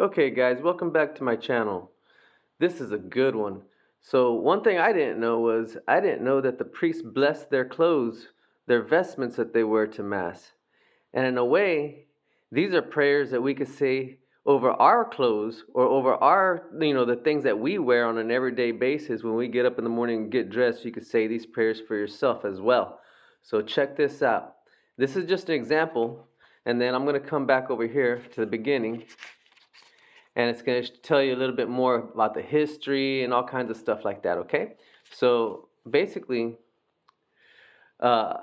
Okay, guys, welcome back to my channel. This is a good one. So, one thing I didn't know was I didn't know that the priests blessed their clothes, their vestments that they wear to Mass. And in a way, these are prayers that we could say over our clothes or over the things that we wear on an everyday basis. When we get up in the morning and get dressed, you could say these prayers for yourself as well. So, check this out. This is just an example, and then I'm going to come back over here to the beginning and it's going to tell you a little bit more about the history and all kinds of stuff like that, okay? So basically, uh,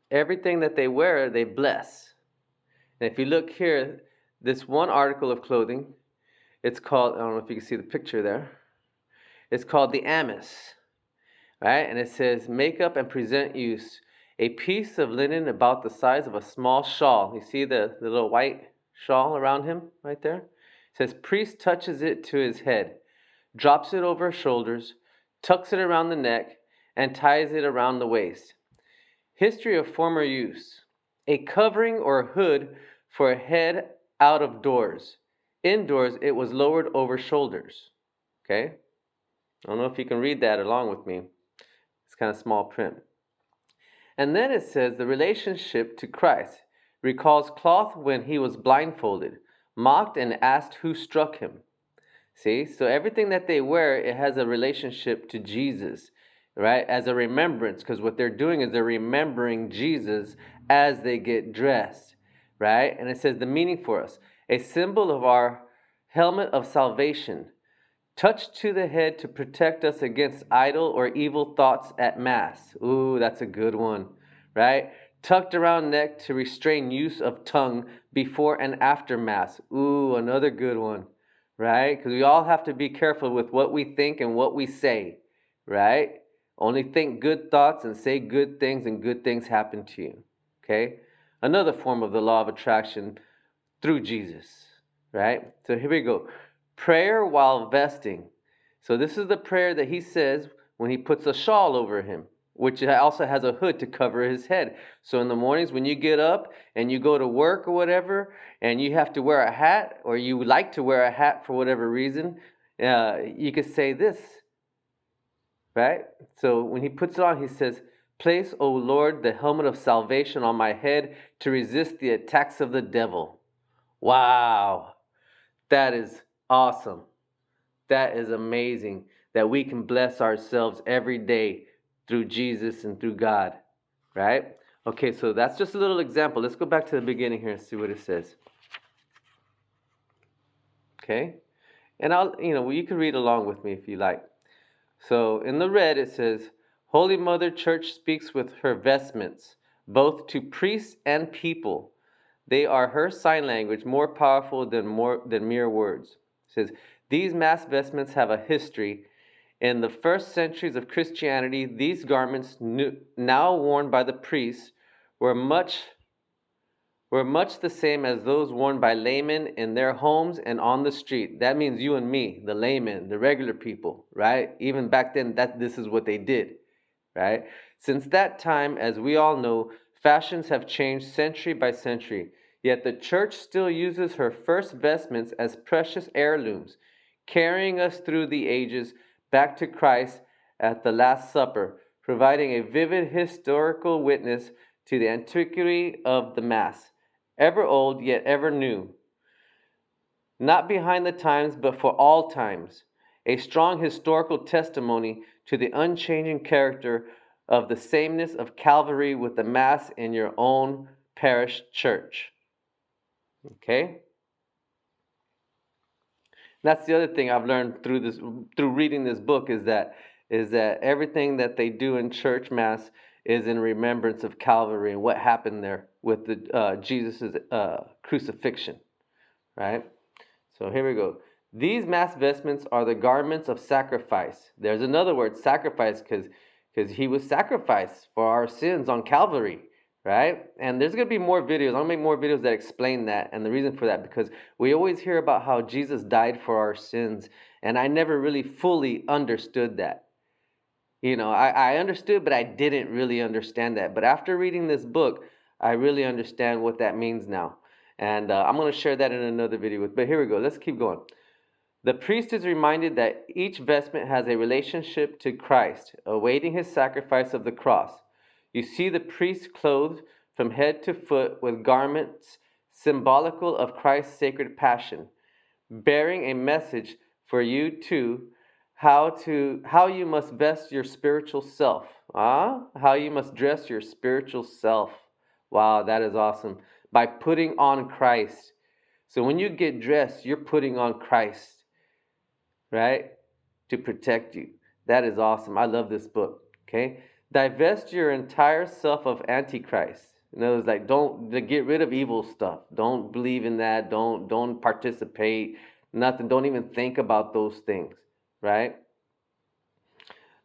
everything that they wear, they bless. And if you look here, this one article of clothing, it's called, I don't know if you can see the picture there, it's called the amice, right? And it says, make up and present use, a piece of linen about the size of a small shawl. You see the little white shawl around him right there? It says, priest touches it to his head, drops it over his shoulders, tucks it around the neck, and ties it around the waist. History of former use. A covering or hood for a head out of doors. Indoors, it was lowered over shoulders. Okay? I don't know if you can read that along with me. It's kind of small print. And then it says the relationship to Christ recalls cloth when he was blindfolded, mocked, and asked who struck him. See, so everything that they wear, it has a relationship to Jesus, right? As a remembrance, because what they're doing is they're remembering Jesus as they get dressed, right? And it says the meaning for us, a symbol of our helmet of salvation, touched to the head to protect us against idle or evil thoughts at Mass. Ooh, that's a good one, right? Tucked around neck to restrain use of tongue before and after Mass. Ooh, another good one, right? Because we all have to be careful with what we think and what we say, right? Only think good thoughts and say good things, and good things happen to you, okay? Another form of the law of attraction through Jesus, right? So here we go. Prayer while vesting. So this is the prayer that he says when he puts a shawl over him, which also has a hood to cover his head. So in the mornings when you get up and you go to work or whatever, and you have to wear a hat, or you like to wear a hat for whatever reason, you could say this, right? So when he puts it on, he says, place, O Lord, the helmet of salvation on my head to resist the attacks of the devil. Wow, that is awesome. That is amazing that we can bless ourselves every day through Jesus and through God, right? Okay, so that's just a little example. Let's go back to the beginning here and see what it says. Okay? And you can read along with me if you like. So in the red it says, Holy Mother Church speaks with her vestments, both to priests and people. They are her sign language, more powerful than mere words. It says, these mass vestments have a history. In the first centuries of Christianity, these garments, now worn by the priests, were much were much the same as those worn by laymen in their homes and on the street. That means you and me, the laymen, the regular people, right? Even back then, this is what they did, right? Since that time, as we all know, fashions have changed century by century. Yet the church still uses her first vestments as precious heirlooms, carrying us through the ages back to Christ at the Last Supper, providing a vivid historical witness to the antiquity of the Mass, ever old yet ever new, not behind the times but for all times, a strong historical testimony to the unchanging character of the sameness of Calvary with the Mass in your own parish church. Okay? That's the other thing I've learned through reading this book is that everything that they do in church mass is in remembrance of Calvary and what happened there with the Jesus' crucifixion, right? So here we go. These mass vestments are the garments of sacrifice. There's another word, sacrifice, because he was sacrificed for our sins on Calvary, right? And there's going to be more videos. I'll make more videos that explain that and the reason for that, because we always hear about how Jesus died for our sins, and I never really fully understood that. I understood, but I didn't really understand that. But after reading this book, I really understand what that means now. And I'm going to share that in another video. But here we go. Let's keep going. The priest is reminded that each vestment has a relationship to Christ, awaiting his sacrifice of the cross. You see the priest clothed from head to foot with garments symbolical of Christ's sacred passion, bearing a message for you too, how you must vest your spiritual self. How you must dress your spiritual self. Wow, that is awesome. By putting on Christ. So when you get dressed, you're putting on Christ, right? To protect you. That is awesome. I love this book. Okay? Divest your entire self of Antichrist. In other words, like don't get rid of evil stuff. Don't believe in that. Don't participate. Nothing. Don't even think about those things. Right?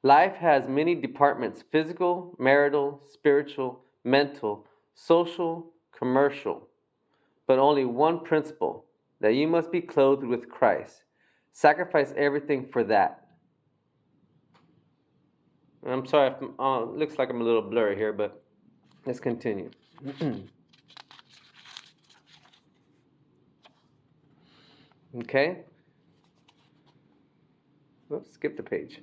Life has many departments: physical, marital, spiritual, mental, social, commercial. But only one principle: that you must be clothed with Christ. Sacrifice everything for that. I'm sorry if looks like I'm a little blurry here, but let's continue. Okay. Oops, skip the page.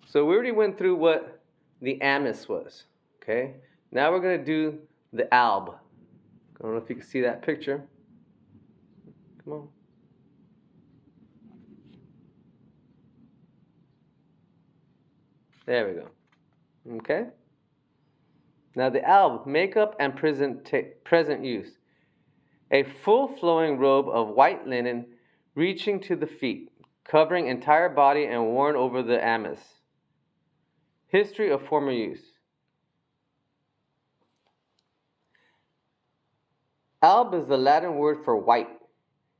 So we already went through what the amice was. Okay. Now we're going to do the alb. I don't know if you can see that picture. Come on. There we go. Okay. Now the alb, makeup and present use. A full flowing robe of white linen reaching to the feet, covering entire body and worn over the amice. History of former use. Alb is the Latin word for white,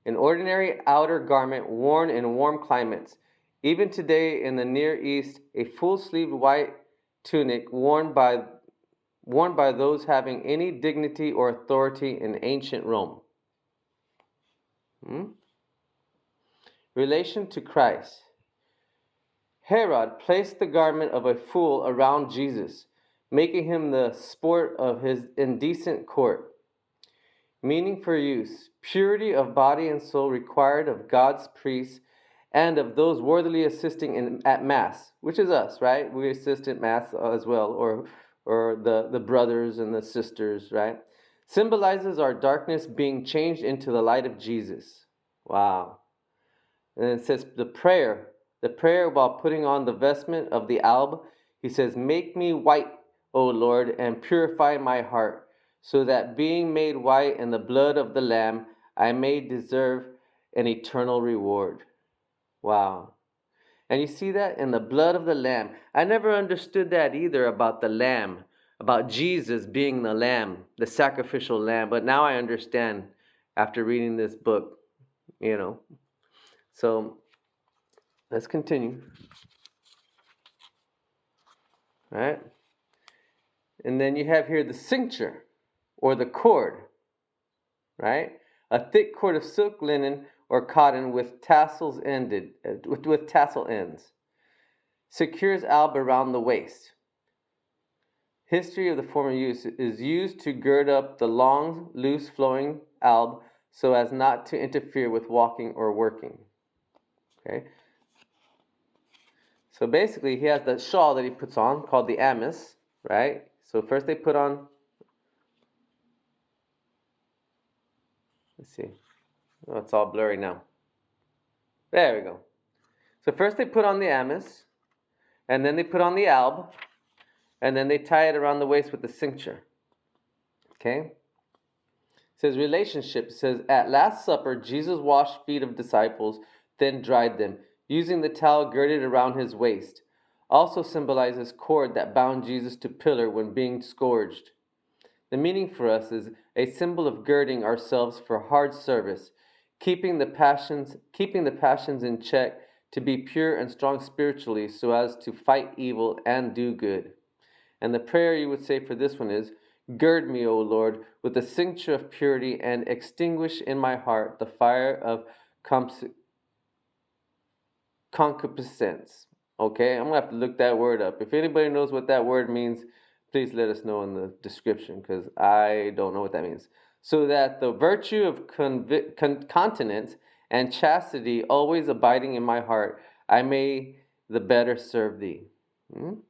an ordinary outer garment worn in warm climates. Even today in the Near East, a full-sleeved white tunic worn by those having any dignity or authority in ancient Rome. Relation to Christ. Herod placed the garment of a fool around Jesus, making him the sport of his indecent court. Meaning for use: purity of body and soul required of God's priests and of those worthily assisting at Mass, which is us, right? We assist at Mass as well, or the brothers and the sisters, right? Symbolizes our darkness being changed into the light of Jesus. Wow. And it says the prayer while putting on the vestment of the alb, he says, "Make me white, O Lord, and purify my heart, so that being made white in the blood of the Lamb, I may deserve an eternal reward." Wow. And you see that in the blood of the Lamb. I never understood that either about the Lamb, about Jesus being the Lamb, the sacrificial Lamb. But now I understand after reading this book, So let's continue. All right. And then you have here the cincture, or the cord, right? A thick cord of silk, linen, or cotton with tassels ended, with tassel ends. Secures alb around the waist. History of the former use is used to gird up the long, loose flowing alb so as not to interfere with walking or working. Okay. So basically, he has the shawl that he puts on called the amice, right? So first they put on, let's see. Oh, it's all blurry now. There we go. So first they put on the amice, and then they put on the alb, and then they tie it around the waist with the cincture. Okay? It says relationship. It says, at Last Supper, Jesus washed feet of disciples, then dried them, using the towel girded around his waist. Also symbolizes cord that bound Jesus to pillar when being scourged. The meaning for us is a symbol of girding ourselves for hard service, keeping the passions in check, to be pure and strong spiritually so as to fight evil and do good. And the prayer you would say for this one is, gird me, O Lord, with the cincture of purity, and extinguish in my heart the fire of concupiscence. Okay, I'm going to have to look that word up. If anybody knows what that word means, please let us know in the description, because I don't know what that means. so that the virtue of continence and chastity always abiding in my heart, I may the better serve thee. Hmm?